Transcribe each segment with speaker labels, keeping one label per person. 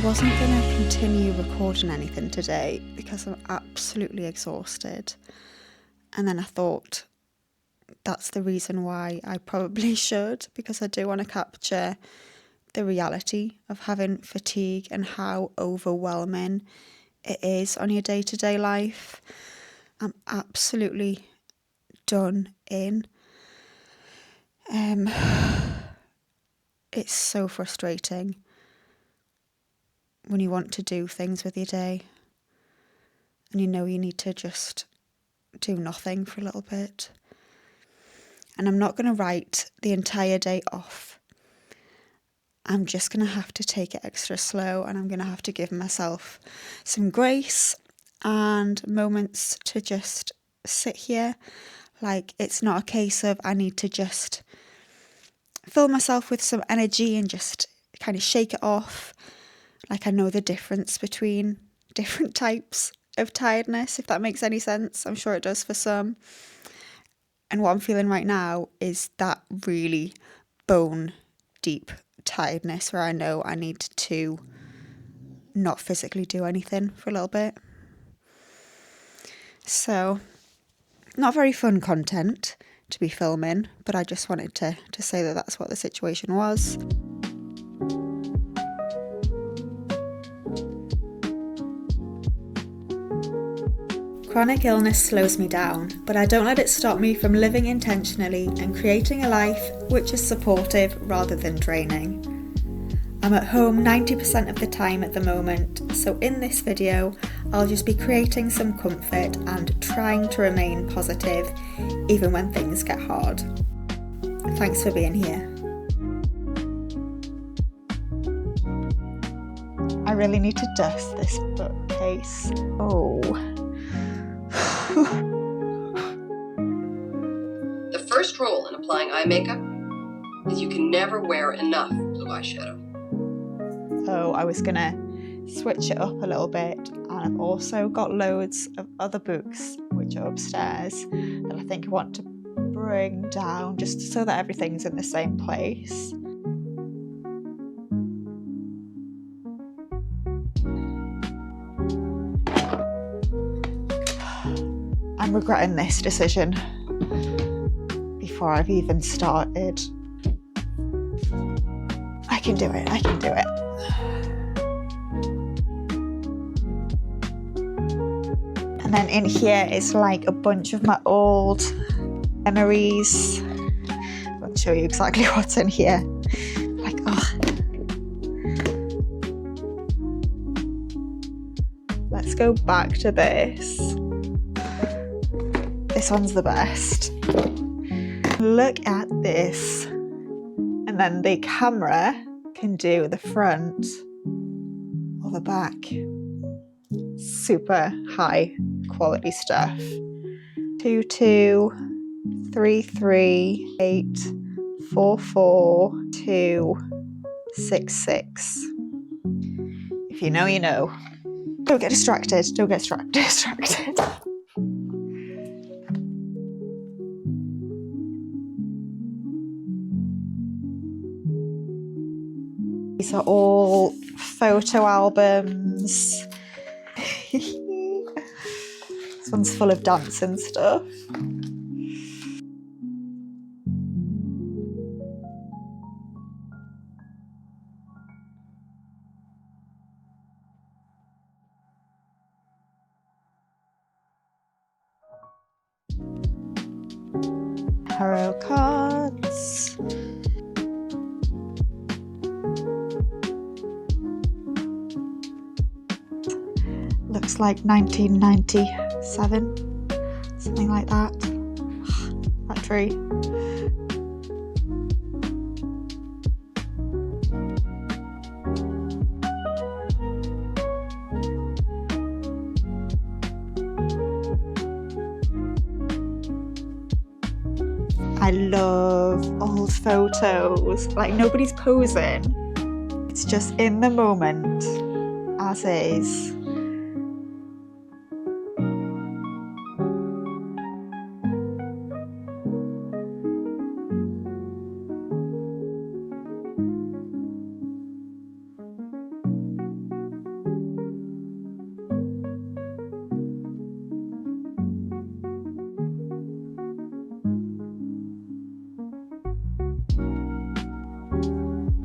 Speaker 1: wasn't going to continue recording anything today because I'm absolutely exhausted. And then I thought that's the reason why I probably should, because I do want to capture the reality of having fatigue and how overwhelming it is on your day-to-day life. I'm absolutely done in. It's so frustrating when you want to do things with your day and you know you need to just do nothing for a little bit. And I'm not going to write the entire day off. I'm just going to have to take it extra slow, and I'm going to have to give myself some grace and moments to just sit here. Like, it's not a case of I need to just fill myself with some energy and just kind of shake it off. Like, I know the difference between different types of tiredness, if that makes any sense. I'm sure it does for some. And what I'm feeling right now is that really bone deep tiredness where I know I need to not physically do anything for a little bit. So, not very fun content to be filming, but I just wanted to say that that's what the situation was. Chronic illness slows me down, but I don't let it stop me from living intentionally and creating a life which is supportive rather than draining. I'm at home 90% of the time at the moment, so in this video, I'll just be creating some comfort and trying to remain positive, even when things get hard. Thanks for being here. I really need to dust this bookcase. Oh.
Speaker 2: The first rule in applying eye makeup is you can never wear enough blue eyeshadow.
Speaker 1: So I was going to switch it up a little bit, and I've also got loads of other books which are upstairs that I think I want to bring down just so that everything's in the same place. I'm regretting this decision before I've even started. I can do it. And then in here is like a bunch of my old memories. I'll show you exactly what's in here. Like, let's go back to this. This one's the best. Look at this. And then the camera can do the front or the back. Super high quality stuff. 2233844266. If you know, you know. Don't get distracted. These are all photo albums. This one's full of dancing stuff. Tarot cards. Looks like 1997, something like that. That tree. I love old photos. Like, nobody's posing. It's just in the moment, as is.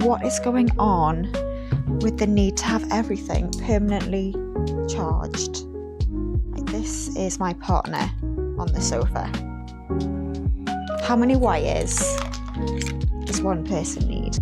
Speaker 1: what is going on with the need to have everything permanently charged. Like, this is my partner on the sofa. How many wires does one person need?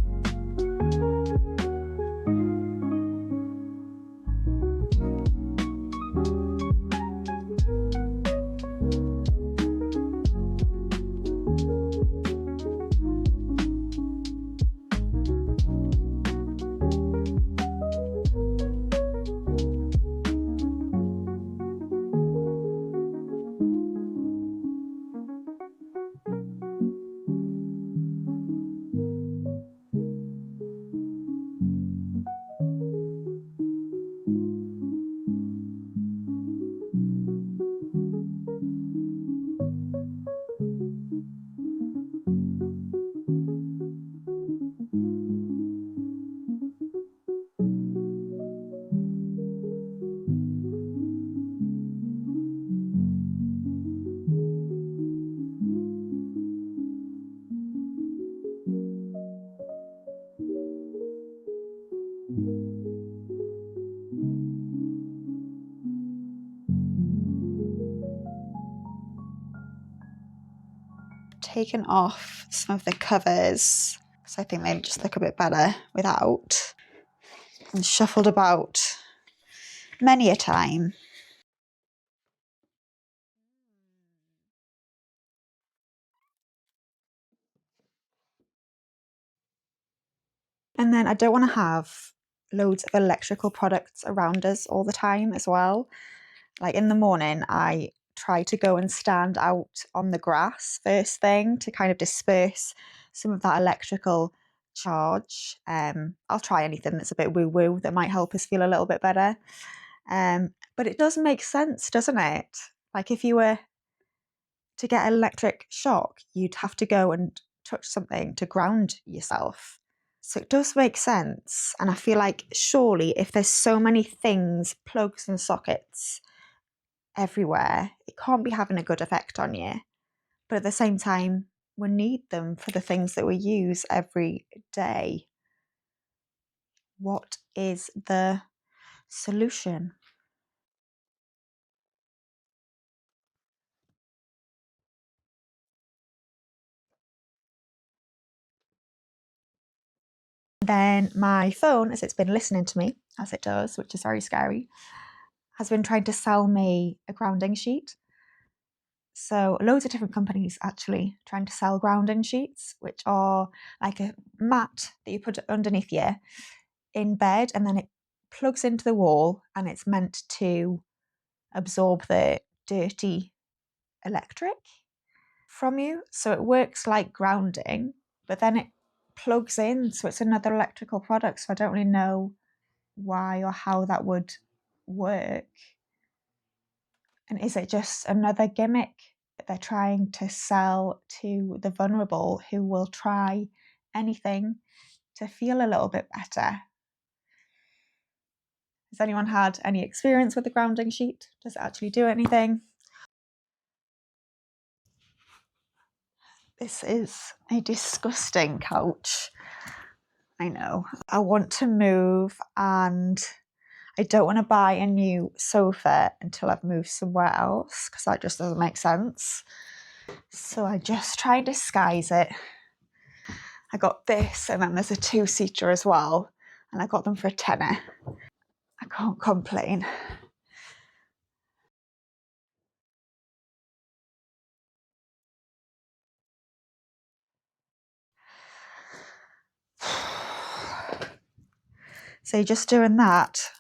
Speaker 1: Taken off some of the covers because I think they just look a bit better without, and shuffled about many a time. And then I don't want to have loads of electrical products around us all the time as well. Like in the morning, I try to go and stand out on the grass first thing to kind of disperse some of that electrical charge. I'll try anything that's a bit woo-woo that might help us feel a little bit better. But it does make sense, doesn't it? Like if you were to get an electric shock, you'd have to go and touch something to ground yourself. So it does make sense. And I feel like surely if there's so many things, plugs and sockets everywhere, it can't be having a good effect on you. But at the same time, we need them for the things that we use every day. What is the solution? Then my phone, as it's been listening to me, as it does, which is very scary, has been trying to sell me a grounding sheet. So loads of different companies actually trying to sell grounding sheets, which are like a mat that you put underneath you in bed, and then it plugs into the wall and it's meant to absorb the dirty electric from you. So it works like grounding, but then it plugs in, so it's another electrical product. So I don't really know why or how that would work. And is it just another gimmick that they're trying to sell to the vulnerable who will try anything to feel a little bit better? Has anyone had any experience with the grounding sheet? Does it actually do anything? This is a disgusting couch. I know. I want to move and I don't want to buy a new sofa until I've moved somewhere else because that just doesn't make sense. So I just try and disguise it. I got this, and then there's a two-seater as well, and I got them for a tenner. I can't complain. So just doing that,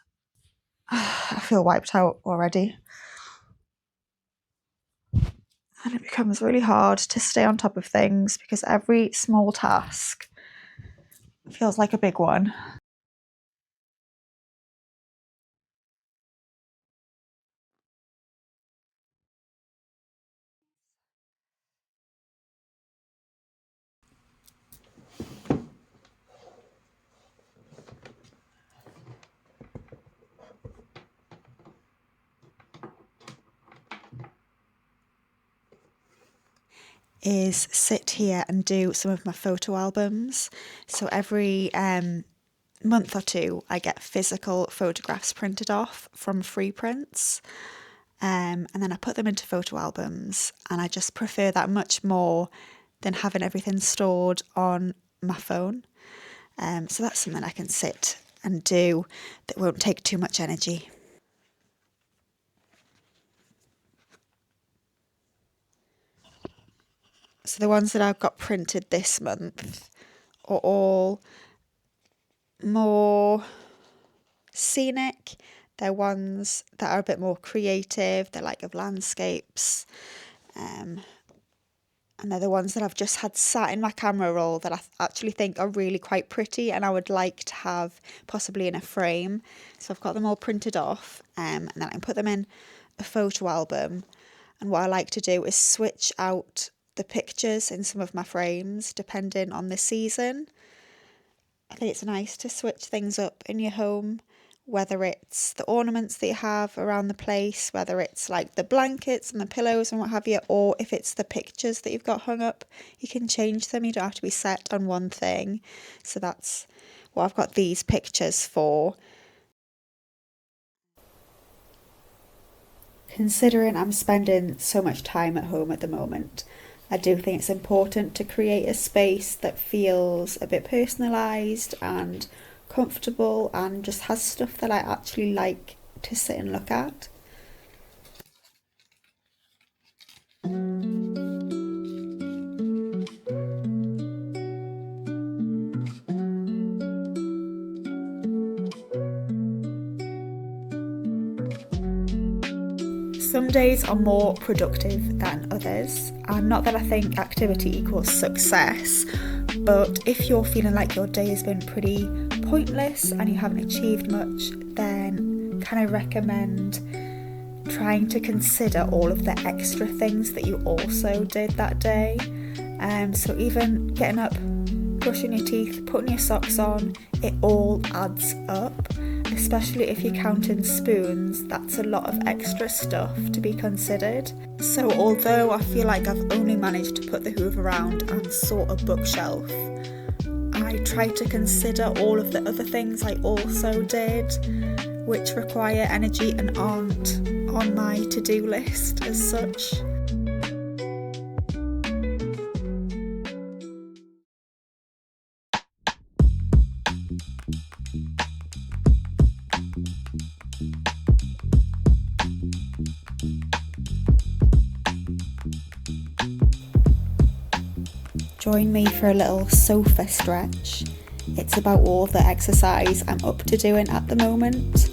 Speaker 1: I feel wiped out already. And it becomes really hard to stay on top of things because every small task feels like a big one. is sit here and do some of my photo albums. So every month or two, I get physical photographs printed off from free prints. And then I put them into photo albums, and I just prefer that much more than having everything stored on my phone. So that's something I can sit and do that won't take too much energy. So the ones that I've got printed this month are all more scenic. They're ones that are a bit more creative. They're like of landscapes. And they're the ones that I've just had sat in my camera roll that I actually think are really quite pretty and I would like to have possibly in a frame. So I've got them all printed off, and then I can put them in a photo album. And what I like to do is switch out the pictures in some of my frames depending on the season. I think it's nice to switch things up in your home, whether it's the ornaments that you have around the place, whether it's like the blankets and the pillows and what have you, or if it's the pictures that you've got hung up, you can change them. You don't have to be set on one thing. So that's what I've got these pictures for. Considering I'm spending so much time at home at the moment, I do think it's important to create a space that feels a bit personalised and comfortable and just has stuff that I actually like to sit and look at. Some days are more productive than others, and not that I think activity equals success, but if you're feeling like your day has been pretty pointless and you haven't achieved much, then can I recommend trying to consider all of the extra things that you also did that day. So even getting up, brushing your teeth, putting your socks on, it all adds up. Especially if you're counting spoons, that's a lot of extra stuff to be considered. So although I feel like I've only managed to put the hoover around and sort a bookshelf, I try to consider all of the other things I also did, which require energy and aren't on my to-do list as such. Join me for a little sofa stretch. It's about all the exercise I'm up to doing at the moment.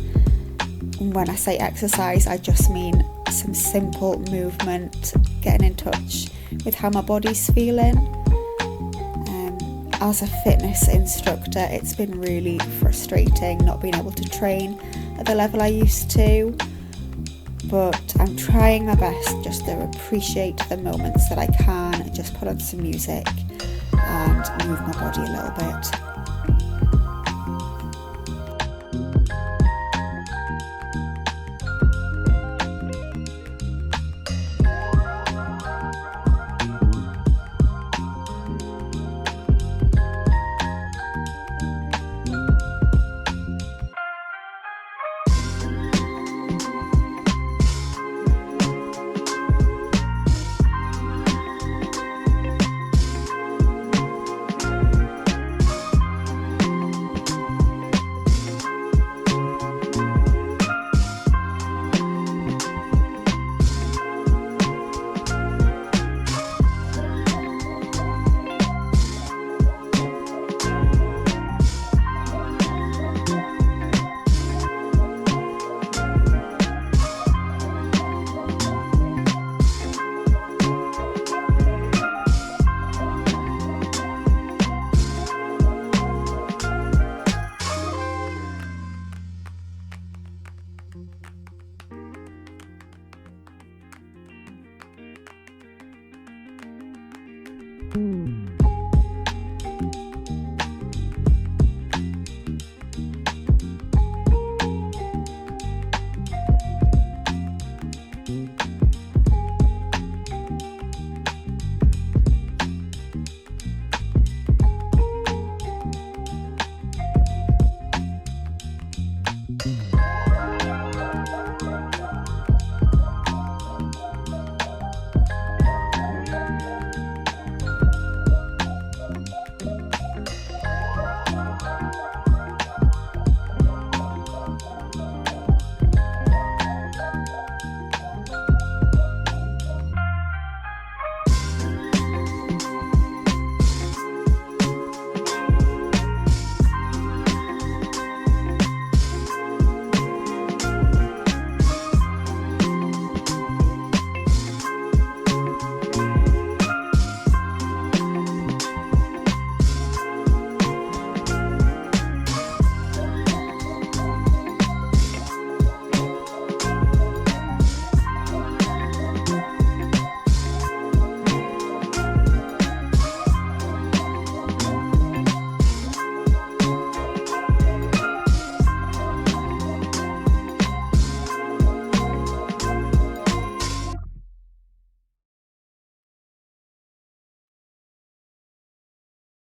Speaker 1: And when I say exercise, I just mean some simple movement, getting in touch with how my body's feeling. As a fitness instructor, it's been really frustrating not being able to train at the level I used to. But I'm trying my best just to appreciate the moments that I can, just put on some music and move my body a little bit.